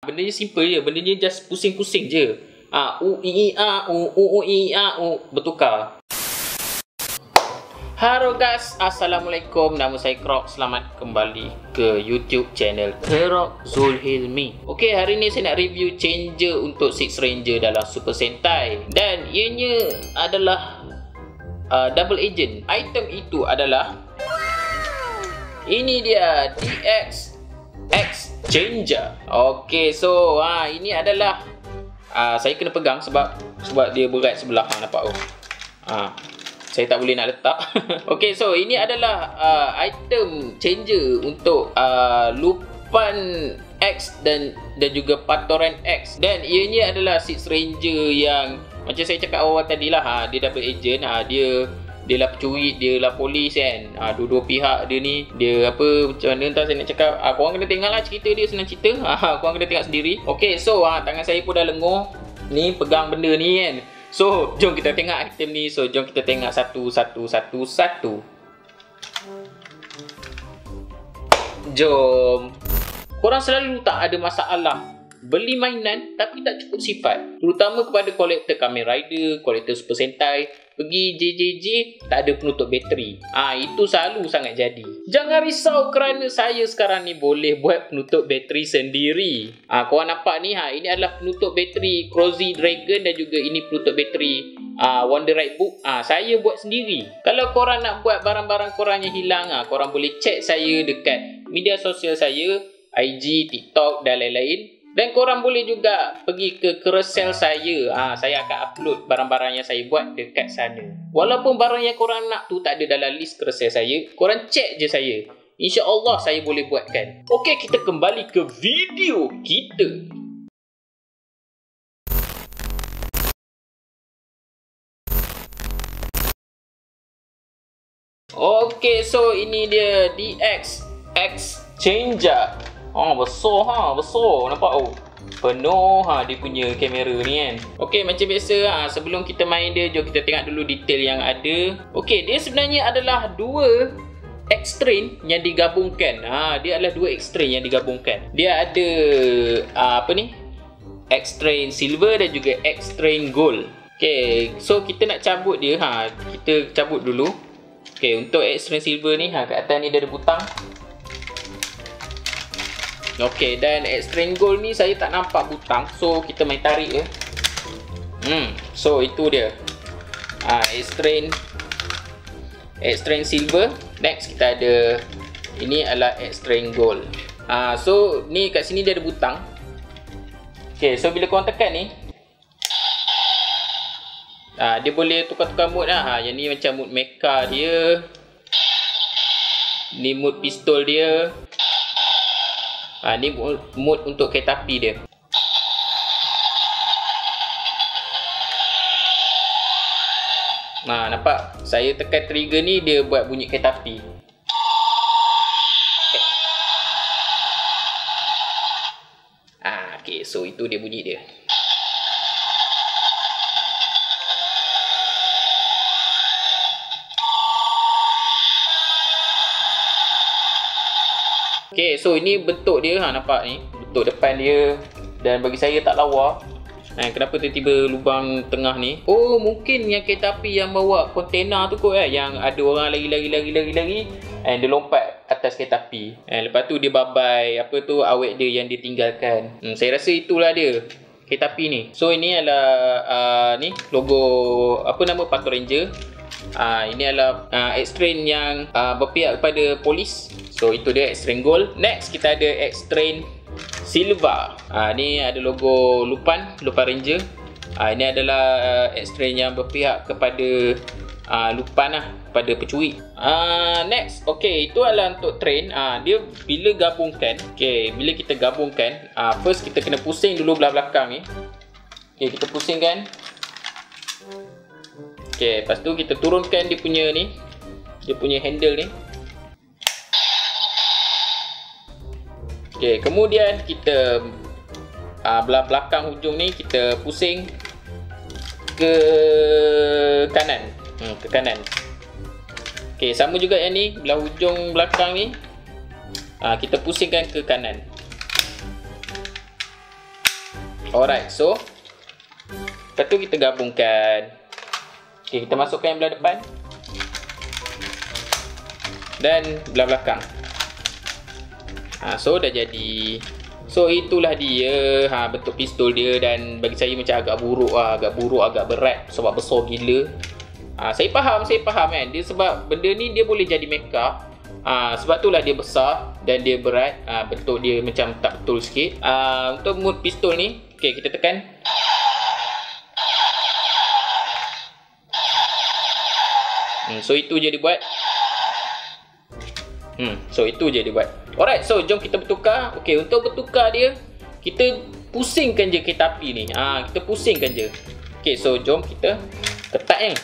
Bendanya simple je, bendanya just pusing-pusing je. U I A U I A U bertukar. Halo guys, Assalamualaikum. Nama saya Krok. Selamat kembali ke YouTube channel Krok Zulhilmi. Okey, hari ni saya nak review changer untuk Six Ranger dalam Super Sentai. Dan ianya adalah double agent. Item itu adalah ini dia, DX X Changer. Okey, so ini adalah saya kena pegang sebab dia berat sebelah. Nampak tu? Saya tak boleh nak letak. Okey, so ini adalah item changer untuk Lupan X dan juga Patoran X. Dan ianya adalah Six Ranger yang macam saya cakap awal tadi lah, dia double agent. Dia lah pencuri, dia lah polis kan. Dua-dua pihak dia ni, dia apa, macam mana entah saya nak cakap. Korang kena tengok lah cerita dia, senang cerita. Korang kena tengok sendiri. Okey, so tangan saya pun dah lengur ni pegang benda ni kan. So jom kita tengok item ni. So jom kita tengok satu. Jom. Korang selalu tak ada masalah beli mainan tapi tak cukup sifat, terutama kepada kolektor Kamen Rider, kolektor Super Sentai. Pergi JJJ tak ada penutup bateri. Itu selalu sangat jadi. Jangan risau kerana saya sekarang ni boleh buat penutup bateri sendiri. Korang nampak ni, ini adalah penutup bateri Crazy Dragon dan juga ini penutup bateri Wonder Ride Book. Saya buat sendiri. Kalau korang nak buat barang-barang korang yang hilang, korang boleh check saya dekat media sosial saya, IG, TikTok dan lain-lain. Dan korang boleh juga pergi ke carousel saya. Saya akan upload barang-barang yang saya buat dekat sana. Walaupun barang yang korang nak tu tak ada dalam list carousel saya, korang check je saya. InsyaAllah saya boleh buatkan. Okey, kita kembali ke video kita. Okey, so ini dia DX X Changer. Besar nampak penuh dia punya kamera ni kan. Okey, macam biasa sebelum kita main dia, jom kita tengok dulu detail yang ada. Okey, dia sebenarnya adalah dua X-Train yang digabungkan. Dia adalah dua X-Train yang digabungkan. Dia ada X-Train Silver dan juga X-Train Gold. Okey, so kita nak cabut dia. Kita cabut dulu. Okey, untuk X-Train Silver ni kat atas ni dia ada butang. Okey, dan X-Train Gold ni saya tak nampak butang, so kita main tarik je. So itu dia X-Train Silver. Next kita ada, ini adalah X-Train Gold. So ni kat sini dia ada butang. Okey, so bila korang tekan ni, dia boleh tukar-tukar mood lah. Yang ni macam mood mecha dia, ni mood pistol dia, ni mood untuk kereta api dia. Nampak? Saya tekan trigger ni, dia buat bunyi kereta api. Okay, so itu dia bunyi dia. Okay, so ini bentuk dia. Nampak ni bentuk depan dia. Dan bagi saya tak lawa. Kenapa tiba-tiba lubang tengah ni? Mungkin yang kereta api yang bawa kontena tu kot yang ada orang lari and dia lompat atas kereta api. Lepas tu dia babai awet dia yang ditinggalkan. Saya rasa itulah dia kereta api ni. So ini adalah ni logo nama Patrol Ranger. Ini adalah X-Train yang berpihak kepada polis. So itu dia X-Train Gold. Next kita ada X-Train Silver. Ni ada logo Lupan Ranger. Ini adalah X-Train yang berpihak kepada Lupan kepada pencuri. Next, okey, itu adalah untuk train. Dia bila gabungkan, bila kita gabungkan, first kita kena pusing dulu belah belakang ni. Okey, kita pusingkan. Okey, lepas tu kita turunkan dia punya ni, dia punya handle ni. Okey, kemudian kita belah belakang hujung ni kita pusing ke kanan. Ke kanan. Okey, sama juga yang ni, belah hujung belakang ni kita pusingkan ke kanan. Alright, so lepas tu kita gabungkan. Okay, kita masukkan yang belah depan dan belah belakang. So dah jadi. So itulah dia bentuk pistol dia, dan bagi saya macam agak buruk agak berat sebab besar gila. Saya faham kan dia, sebab benda ni dia boleh jadi mecha. Sebab itulah dia besar dan dia berat. Bentuk dia macam tak betul sikit. Untuk mode pistol ni, okey, kita tekan. So itu je dia buat. So itu je dia buat. Alright, so jom kita bertukar. Okey, untuk bertukar dia, kita pusingkan je kereta api ni. Kita pusingkan je. Okey, so jom kita ketat ni.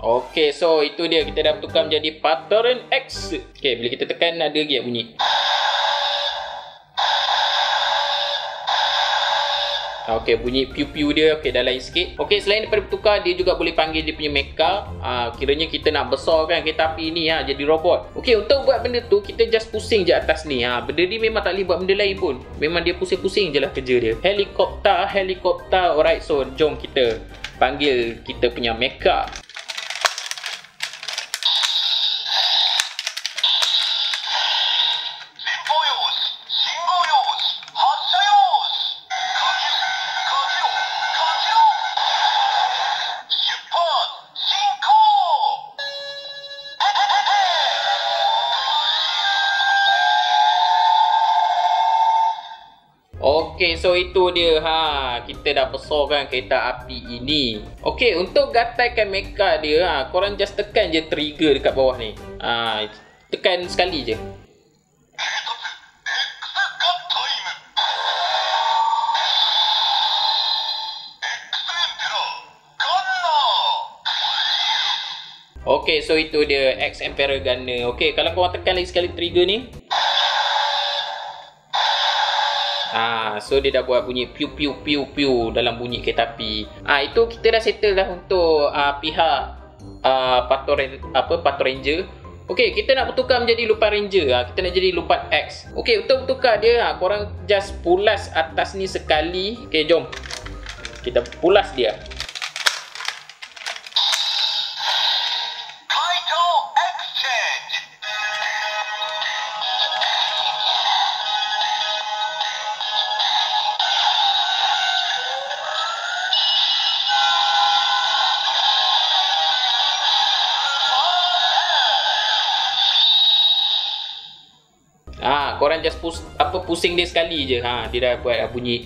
Okey, so itu dia, kita dah bertukar menjadi Pattern X. Okey, bila kita tekan ada lagi bunyi. Okey, bunyi piu-piu dia. Okey, dah lain sikit. Okey, selain daripada bertukar, dia juga boleh panggil dia punya mecha. Kiranya kita nak besarkan kereta api ni jadi robot. Okey, untuk buat benda tu, kita just pusing je atas ni. Benda ni memang tak boleh buat benda lain pun. Memang dia pusing-pusing je lah kerja dia. Helikopter. Alright, so jom kita panggil kita punya mecha. Okey, so itu dia kita dah besarkan kereta api ini. Okey, untuk gataikan mecha dia, korang just tekan je trigger dekat bawah ni. Tekan sekali je. Okey, so itu dia X Emperor Gunner. Okey, kalau korang tekan lagi sekali trigger ni, so dia dah buat bunyi piu piu piu piu dalam bunyi kereta api. Itu kita dah settle dah untuk pihak Patrol Ranger. Okey, kita nak bertukar menjadi Lupan Ranger. Kita nak jadi Lupan X. Okey, untuk bertukar dia, korang just pulas atas ni sekali. Okey, jom kita pulas dia. Korang just pusing dia sekali je. Dia dah buat bunyi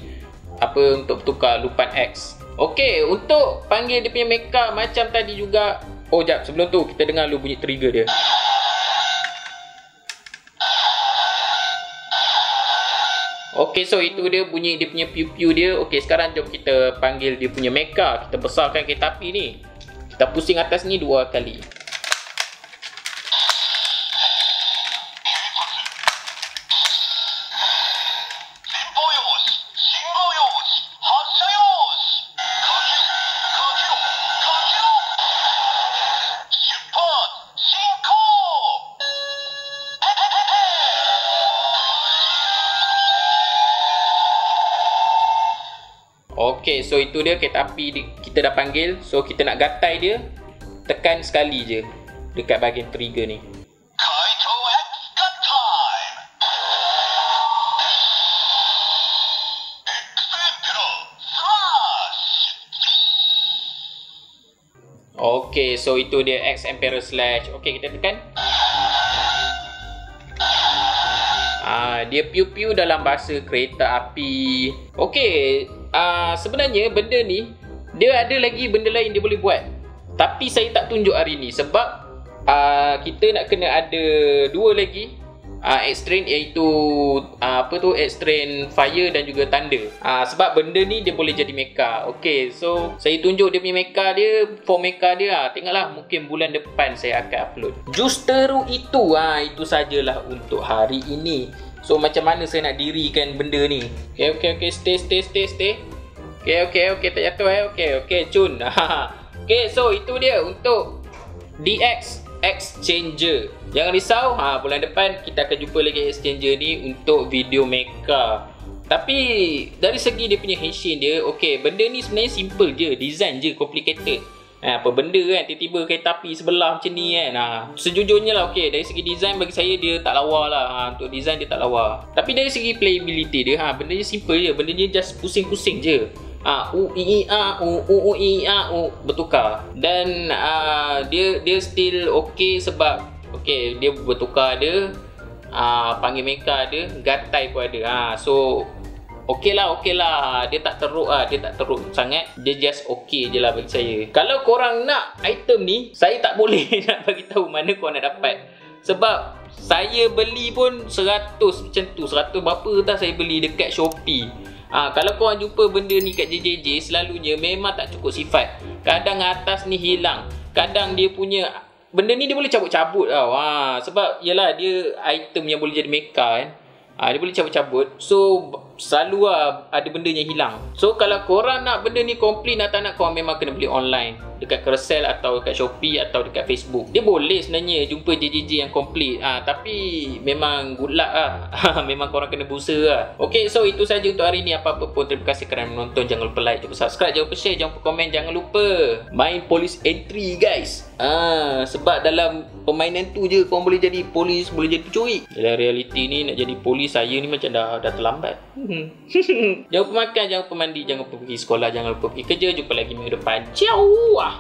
untuk bertukar Lupan X. Okey, untuk panggil dia punya mecha macam tadi juga. Jap, sebelum tu kita dengar dulu bunyi trigger dia. Okey, so itu dia bunyi dia punya piu-piu dia. Okey, sekarang jom kita panggil dia punya mecha. Kita besarkan kereta api ni. Kita pusing atas ni 2 kali. Okey, so itu dia kereta api kita dah panggil. So kita nak gatai dia, tekan sekali je dekat bahagian trigger ni. Okey, so itu dia X Emperor Slash. Okey, kita tekan. Dia piu-piu dalam bahasa kereta api. Okey, sebenarnya benda ni dia ada lagi benda lain dia boleh buat, tapi saya tak tunjuk hari ni sebab kita nak kena ada 2 lagi Extreme iaitu Extreme Fire dan juga Thunder. Sebab benda ni dia boleh jadi mecha. Okay, so saya tunjuk dia punya mecha dia, form mecha dia. Tengoklah, mungkin bulan depan saya akan upload. Jus teruk itu, itu sajalah untuk hari ini. So macam mana saya nak dirikan benda ni? Okay, stay. Okay, tak jatuh Okay, cun. Okay, so itu dia untuk DX Exchanger. Jangan risau, bulan depan kita akan jumpa lagi Exchanger ni untuk video mecha. Tapi dari segi dia punya henshin dia, okay, benda ni sebenarnya simple je, design je complicated. Apa benda kan, tiba-tiba kereta api sebelah macam ni kan. Sejujurnya lah, okay, dari segi design bagi saya dia tak lawa lah. Untuk design dia tak lawa. Tapi dari segi playability dia, benda dia simple je, benda dia just pusing-pusing je. Bertukar. Dan dia still okay sebab okay, dia bertukar ada, panggil mecha ada, gatai pun ada. So okey lah, dia tak teruk sangat, dia just okey je lah bagi saya. Kalau korang nak item ni, saya tak boleh nak bagi tahu mana korang nak dapat. Sebab saya beli pun 100 macam tu, 100 berapa dah saya beli dekat Shopee. Kalau korang jumpa benda ni kat JJJ, selalunya memang tak cukup sifat. Kadang atas ni hilang, kadang dia punya benda ni dia boleh cabut-cabut tau. Sebab yalah dia item yang boleh jadi mecha kan. Dia boleh cabut-cabut. So selalu ada benda yang hilang. So kalau korang nak benda ni complete atau nak, korang memang kena beli online dekat Carousell atau dekat Shopee atau dekat Facebook. Dia boleh sebenarnya jumpa JJJ yang complete. Tapi memang good luck lah. Memang korang kena berusaha lah. Okay, so itu saja untuk hari ni. Apa-apa pun, terima kasih kerana menonton. Jangan lupa like, jangan lupa subscribe, jangan lupa share, jangan lupa komen, jangan lupa main police entry guys. Sebab dalam permainan tu je korang boleh jadi polis, boleh jadi pencuri. Dalam realiti ni nak jadi polis, saya ni macam dah terlambat. Jangan lupa makan, jangan lupa mandi, jangan lupa pergi sekolah, jangan lupa pergi kerja. Jumpa lagi minggu depan. Ciao.